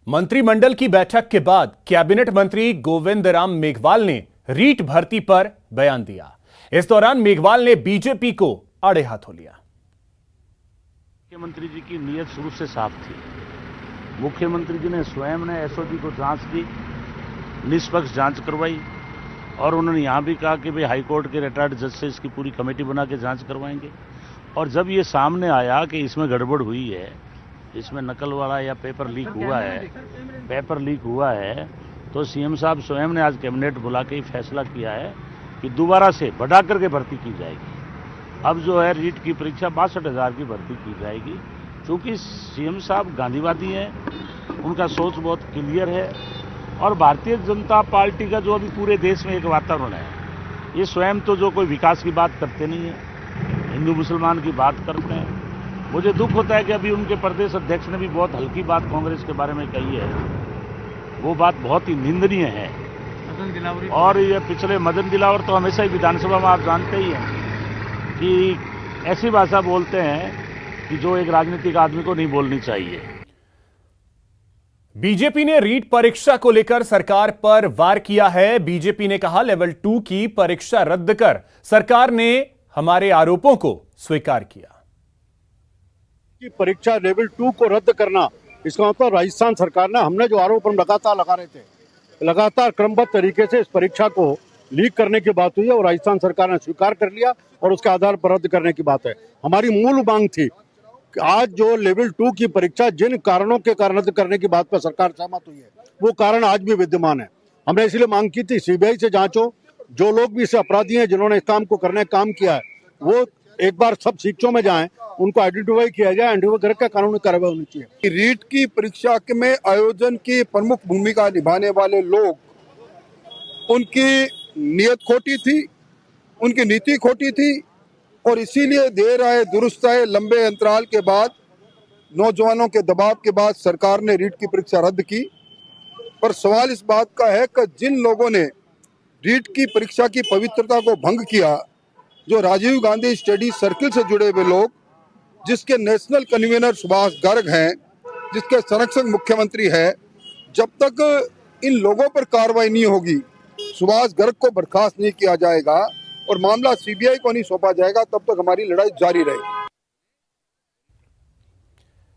मंत्रिमंडल की बैठक के बाद कैबिनेट मंत्री गोविंद राम मेघवाल ने रीट भर्ती पर बयान दिया। इस दौरान मेघवाल ने बीजेपी को आड़े हाथों लिया। मुख्यमंत्री जी की नीयत शुरू से साफ थी। मुख्यमंत्री जी ने स्वयं ने एसओजी को जांच की, निष्पक्ष जांच करवाई और उन्होंने यहां भी कहा कि भाई हाईकोर्ट के रिटायर्ड जज से इसकी पूरी कमेटी बना के जांच करवाएंगे। और जब ये सामने आया कि इसमें गड़बड़ हुई है, इसमें नकल वाला या पेपर लीक हुआ है, तो सीएम साहब स्वयं ने आज कैबिनेट बुला के फैसला किया है कि दोबारा से बढ़ा करके भर्ती की जाएगी। अब जो है रीट की परीक्षा 62,000 की भर्ती की जाएगी। क्योंकि सीएम साहब गांधीवादी हैं, उनका सोच बहुत क्लियर है और भारतीय जनता पार्टी का जो अभी पूरे देश में एक वातावरण है, ये स्वयं तो जो कोई विकास की बात करते नहीं है, हिंदू मुसलमान की बात करते हैं। मुझे दुख होता है कि अभी उनके प्रदेश अध्यक्ष ने भी बहुत हल्की बात कांग्रेस के बारे में कही है, वो बात बहुत ही निंदनीय है। और ये पिछले मदन दिलावर तो हमेशा ही विधानसभा में आप जानते ही हैं कि ऐसी भाषा बोलते हैं कि जो एक राजनीतिक आदमी को नहीं बोलनी चाहिए। बीजेपी ने रीट परीक्षा को लेकर सरकार पर वार किया है। बीजेपी ने कहा लेवल 2 की परीक्षा रद्द कर सरकार ने हमारे आरोपों को स्वीकार किया। की परीक्षा लेवल 2 को रद्द करना, इसका मतलब राजस्थान सरकार ने, हमने जो आरोप हम लगातार लगा रहे थे, लगातार क्रमबद्ध तरीके से इस परीक्षा को लीक करने की बात हुई है और राजस्थान सरकार ने स्वीकार कर लिया और उसके आधार पर रद्द करने की बात है। हमारी मूल मांग थी कि आज जो लेवल 2 की परीक्षा जिन कारणों के कारण रद्द करने की बात पर सरकार सहमत हुई है, वो कारण आज भी विद्यमान है। हमने इसलिए मांग की थी सीबीआई से जांचो, जो लोग भी इसे अपराधी हैं जिन्होंने इस काम को करने का काम किया है, वो एक बार सब शिक्षकों में जाएं, उनको आइडेंटिफाई किया जाए, आइडेंटिफाई करके कानूनी कार्रवाई होनी चाहिए। रीट की परीक्षा में आयोजन की प्रमुख भूमिका निभाने वाले लोग, उनकी नियत खोटी थी, उनकी नीति खोटी थी और इसीलिए देर आए दुरुस्त आए लंबे अंतराल के बाद, नौजवानों के दबाव के बाद सरकार ने रीट की परीक्षा रद्द की। पर सवाल इस बात का है कि जिन लोगों ने रीट की परीक्षा की पवित्रता को भंग किया, जो राजीव गांधी स्टडी सर्किल से जुड़े हुए लोग, जिसके नेशनल कन्वीनर सुभाष गर्ग हैं, जिसके संरक्षक मुख्यमंत्री है, जब तक इन लोगों पर कार्रवाई नहीं होगी, सुभाष गर्ग को बर्खास्त नहीं किया जाएगा और मामला सीबीआई को नहीं सौंपा जाएगा, तब तक हमारी लड़ाई जारी रहेगी।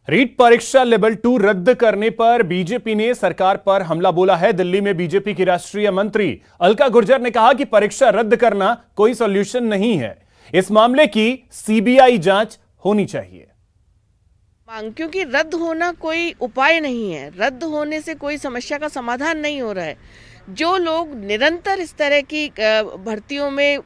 रीट परीक्षा लेवल 2 रद्द करने पर बीजेपी ने सरकार पर हमला बोला है। दिल्ली में बीजेपी की राष्ट्रीय मंत्री अलका गुर्जर ने कहा कि परीक्षा रद्द करना कोई सॉल्यूशन नहीं है, इस मामले की सीबीआई जांच होनी चाहिए। क्योंकि रद्द होना कोई उपाय नहीं है, रद्द होने से कोई समस्या का समाधान नहीं हो रहा है। जो लोग निरंतर इस तरह की भर्तियों में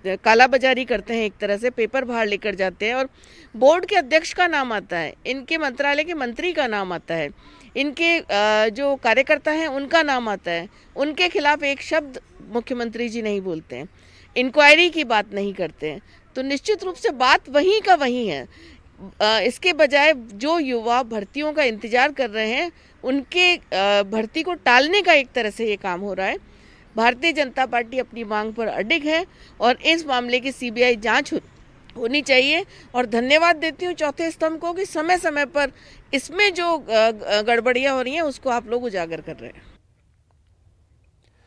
कालाबाजारी करते हैं, एक तरह से पेपर बाहर लेकर जाते हैं और बोर्ड के अध्यक्ष का नाम आता है, इनके मंत्रालय के मंत्री का नाम आता है, इनके जो कार्यकर्ता हैं उनका नाम आता है, उनके खिलाफ एक शब्द मुख्यमंत्री जी नहीं बोलते हैं, इंक्वायरी की बात नहीं करते हैं, तो निश्चित रूप से बात वहीं का वहीं है। इसके बजाय जो युवा भर्तियों का इंतजार कर रहे हैं, उनके भर्ती को टालने का एक तरह से ये काम हो रहा है। भारतीय जनता पार्टी अपनी मांग पर अडिग है और इस मामले की सीबीआई जांच होनी चाहिए। और धन्यवाद देती हूँ चौथे स्तंभ को कि समय समय पर इसमें जो गड़बड़ियाँ हो रही हैं उसको आप लोग उजागर कर रहे हैं।